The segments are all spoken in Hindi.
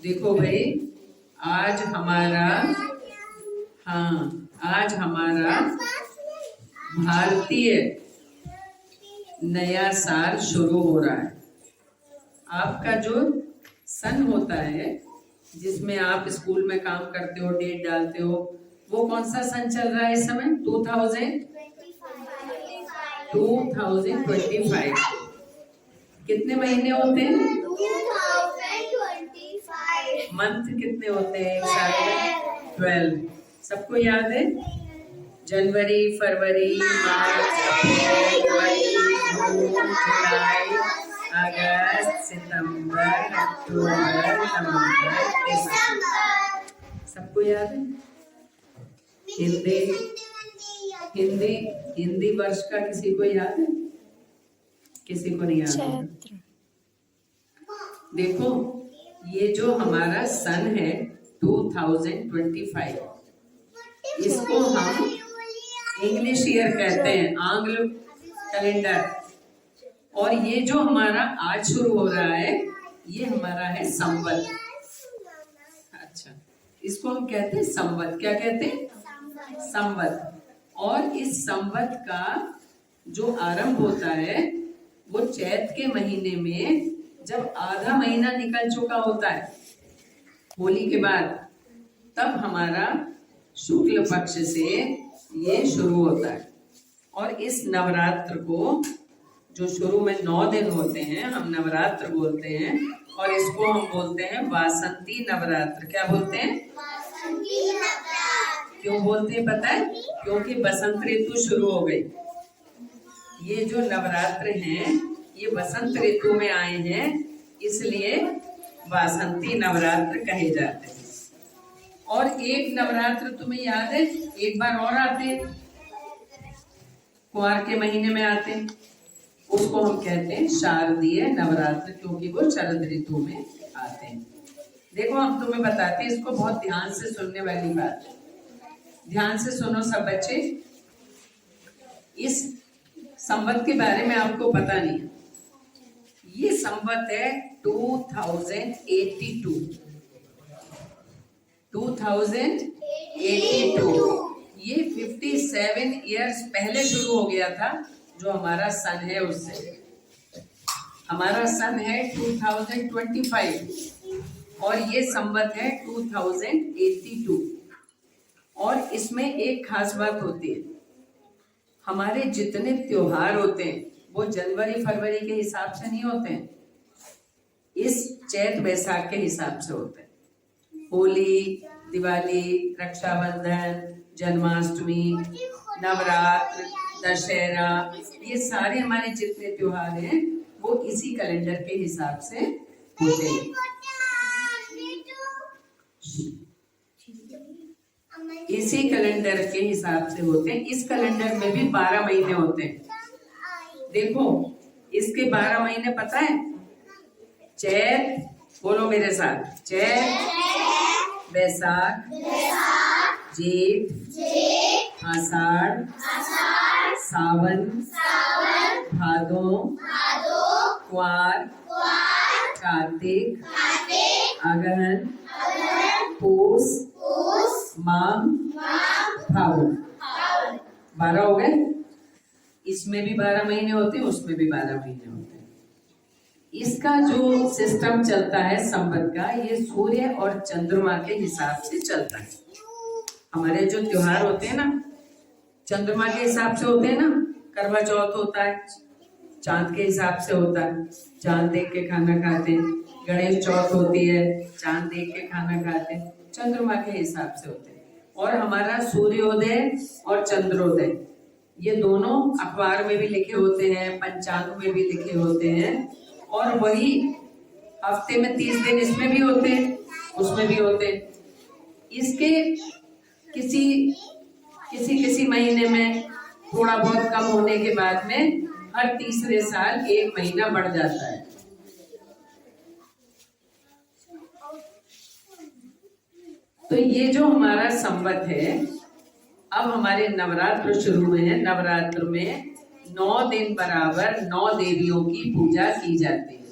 देखो भाई, आज हमारा आज हमारा भारतीय नया साल शुरू हो रहा है। आपका जो सन होता है जिसमें आप स्कूल में काम करते हो, डेट डालते हो, वो कौन सा सन चल रहा है इस समय? 2025। कितने महीने होते हैं? 2025 मंथ कितने होते हैं एक साल में? 12। सबको याद है? जनवरी, फरवरी, मार्च, अप्रैल, मई, जून, जुलाई, अगस्त, सितंबर, अक्टूबर, नवंबर, दिसंबर। सबको याद है? हिंदी हिंदी वर्ष का किसी को याद है? किसी को नहीं याद है? देखो, ये जो हमारा सन है 2025, इसको हम इंग्लिश ईयर कहते हैं, आंग्ल कैलेंडर। और ये जो हमारा आज शुरू हो रहा है, ये हमारा है संवत। अच्छा, इसको हम कहते हैं संवत। क्या कहते हैं? संवत। और इस संवत का जो आरंभ होता है वो चैत के महीने में, जब आधा महीना निकल चुका होता है होली के बाद, तब हमारा शुक्ल पक्ष से ये शुरू होता है। और इस नवरात्र को, जो शुरू में 9 दिन होते हैं, हम नवरात्र बोलते हैं। और इसको हम बोलते हैं वासंती नवरात्र। क्या बोलते हैं? क्यों बोलते हैं पता है? क्योंकि बसंत ऋतु शुरू हो गई। ये जो नवरात्र हैं, ये बसंत ऋतु में आए हैं, इसलिए वासंती नवरात्र कहे जाते हैं। और एक नवरात्र तुम्हें याद है, एक बार और आते हैं, कुंवार के महीने में आते हैं, उसको हम कहते हैं शारदीय नवरात्र, क्योंकि वो शरद ऋतु में आते हैं। देखो, हम तुम्हें बताते हैं, इसको बहुत ध्यान से सुनने वाली बात है। ध्यान से सुनो सब बच्चे। इस संवत के बारे में आपको पता नहीं है। ये संवत है 2082। 2082। ये 57 इयर्स पहले शुरू हो गया था, जो हमारा सन है उससे। हमारा सन है 2025 और ये संवत है 2082। और इसमें एक खास बात होती है, हमारे जितने त्योहार होते हैं वो जनवरी फरवरी के हिसाब से नहीं होते हैं, इस चैत बैसाख के हिसाब से होते हैं। होली, दिवाली, रक्षाबंधन, जन्माष्टमी, नवरात्र, दशहरा, ये सारे हमारे जितने त्योहार हैं वो इसी कैलेंडर के हिसाब से होते हैं। इसी कैलेंडर के हिसाब से होते हैं। इस कैलेंडर में भी 12 महीने होते हैं। देखो, इसके 12 महीने पता है? चैत, बोलो मेरे साथ, चैत, बैसाख, जेठ, आषाढ़, सावन, भादो, कुंवार, कार्तिक, अगहन, पूस, माघ, फागुन। 12 हो गए। इसमें भी 12 महीने होते हैं, उसमें भी 12 महीने होते हैं। इसका जो सिस्टम चलता है संवत का, ये सूर्य और चंद्रमा के हिसाब से चलता है। हमारे जो त्योहार होते हैं ना, चंद्रमा के हिसाब से होते हैं ना। करवा चौथ होता है, चांद के हिसाब से होता है, चांद देख के खाना खाते हैं। गणेश चौथ होती है, चांद देख के खाना खाते हैं, चंद्रमा के हिसाब से होते हैं। और हमारा सूर्योदय और चंद्रोदय, ये दोनों अखबार में भी लिखे होते हैं, पंचांग में भी लिखे होते हैं। और वही हफ्ते में 30 दिन इसमें भी होते हैं, उसमें भी होते हैं। इसके किसी महीने में थोड़ा बहुत कम होने के बाद में हर तीसरे साल 1 महीना बढ़ जाता है। तो ये जो हमारा संवत है, अब हमारे नवरात्र शुरू हुए हैं। नवरात्र में 9 दिन बराबर 9 देवियों की पूजा की जाती है।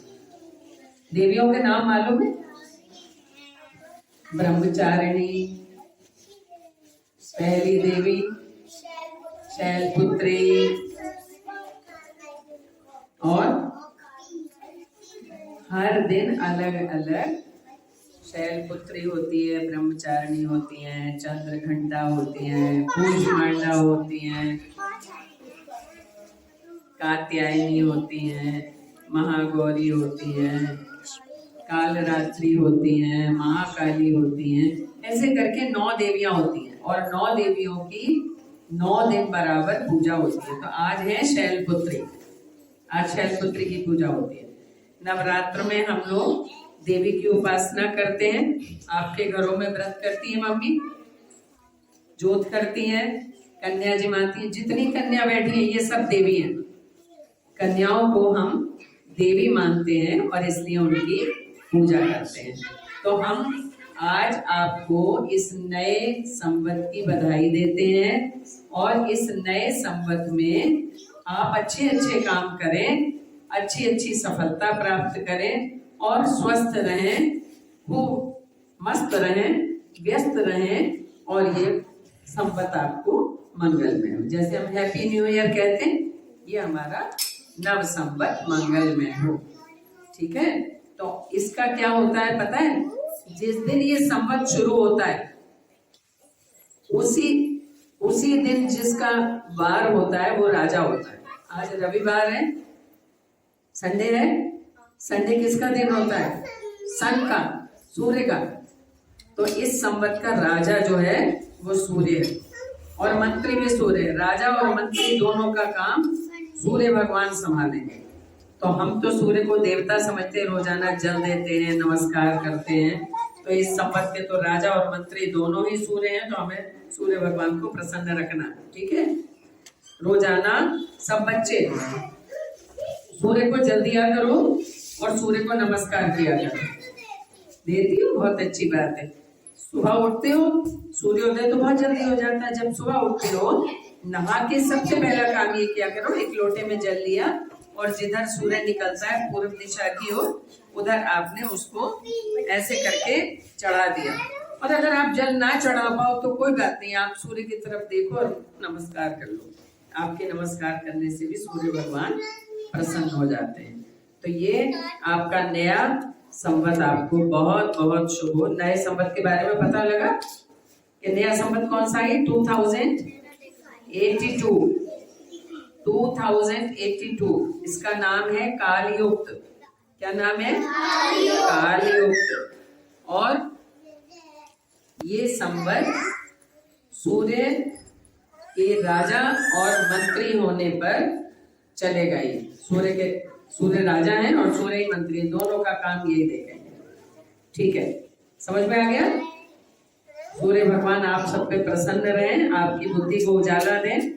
देवियों के नाम मालूम है? ब्रह्मचारिणी, पहली देवी शैलपुत्री, और हर दिन अलग अलग शैलपुत्री होती है, ब्रह्मचारिणी होती हैं, चंद्रघंटा होती हैं, कूष्मांडा होती हैं, कात्यायनी होती हैं, महागौरी होती हैं, कालरात्रि होती हैं, महाकाली होती हैं। ऐसे करके 9 देवियां होती हैं और 9 देवियों की 9 दिन बराबर पूजा होती है। तो आज है शैलपुत्री, आज शैलपुत्री की पूजा होती है। नवरात्र में हम लोग देवी की उपासना करते हैं। आपके घरों में व्रत करती है मम्मी, जोत करती हैं, कन्या जिमाती, जितनी कन्या बैठी है ये सब देवी हैं। कन्याओं को हम देवी मानते हैं और इसलिए उनकी पूजा करते हैं। तो हम आज आपको इस नए संवत की बधाई देते हैं और इस नए संवत में आप अच्छे अच्छे काम करें, अच्छी अच्छी सफलता प्राप्त करें और स्वस्थ रहें, खूब मस्त रहें, व्यस्त रहें और ये संवत आपको मंगलमय हो। जैसे हम हैप्पी न्यू ईयर कहते हैं, ये हमारा नव संवत मंगलमय हो। ठीक है, तो इसका क्या होता है पता है? जिस दिन ये संवत शुरू होता है उसी दिन जिसका वार होता है वो राजा होता है। आज रविवार है, संडे है। संडे किसका दिन होता है? सन का, सूर्य का। तो इस संवत का राजा जो है वो सूर्य है और मंत्री भी सूर्य है। राजा और मंत्री दोनों का काम सूर्य भगवान संभालेंगे। तो हम तो सूर्य को देवता समझते हैं, रोजाना जल देते हैं, नमस्कार करते हैं। तो इस संवत के तो राजा और मंत्री दोनों ही सूर्य हैं, तो हमें सूर्य भगवान को प्रसन्न रखना है। ठीक है, रोजाना सब बच्चे सूर्य को जल दिया करो और सूर्य को नमस्कार किया करो। देती हो, बहुत अच्छी बात है। सुबह उठते हो, सूर्योदय तो बहुत जल्दी हो जाता है। जब सुबह उठते हो, नहा के सबसे पहला काम ये किया करो, एक लोटे में जल लिया और जिधर सूर्य निकलता है पूर्व दिशा की ओर, उधर आपने उसको ऐसे करके चढ़ा दिया। और अगर आप जल ना चढ़ा पाओ तो कोई बात नहीं, आप सूर्य की तरफ देखो और नमस्कार कर लो। आपके नमस्कार करने से भी सूर्य भगवान प्रसन्न हो जाते हैं। तो ये आपका नया संवत आपको बहुत बहुत शुभ हो। नए संवत के बारे में पता लगा कि नया संवत कौन सा है? 2082। इसका नाम है कालयुक्त। क्या नाम है? कालयुक्त। और ये संवत सूर्य के राजा और मंत्री होने पर चलेगा। ये सूर्य राजा हैं और सूर्य ही मंत्री, दोनों का काम यही देखेंगे। ठीक है, समझ में आ गया? सूर्य भगवान आप सब पे प्रसन्न रहें, आपकी बुद्धि को उजाला दें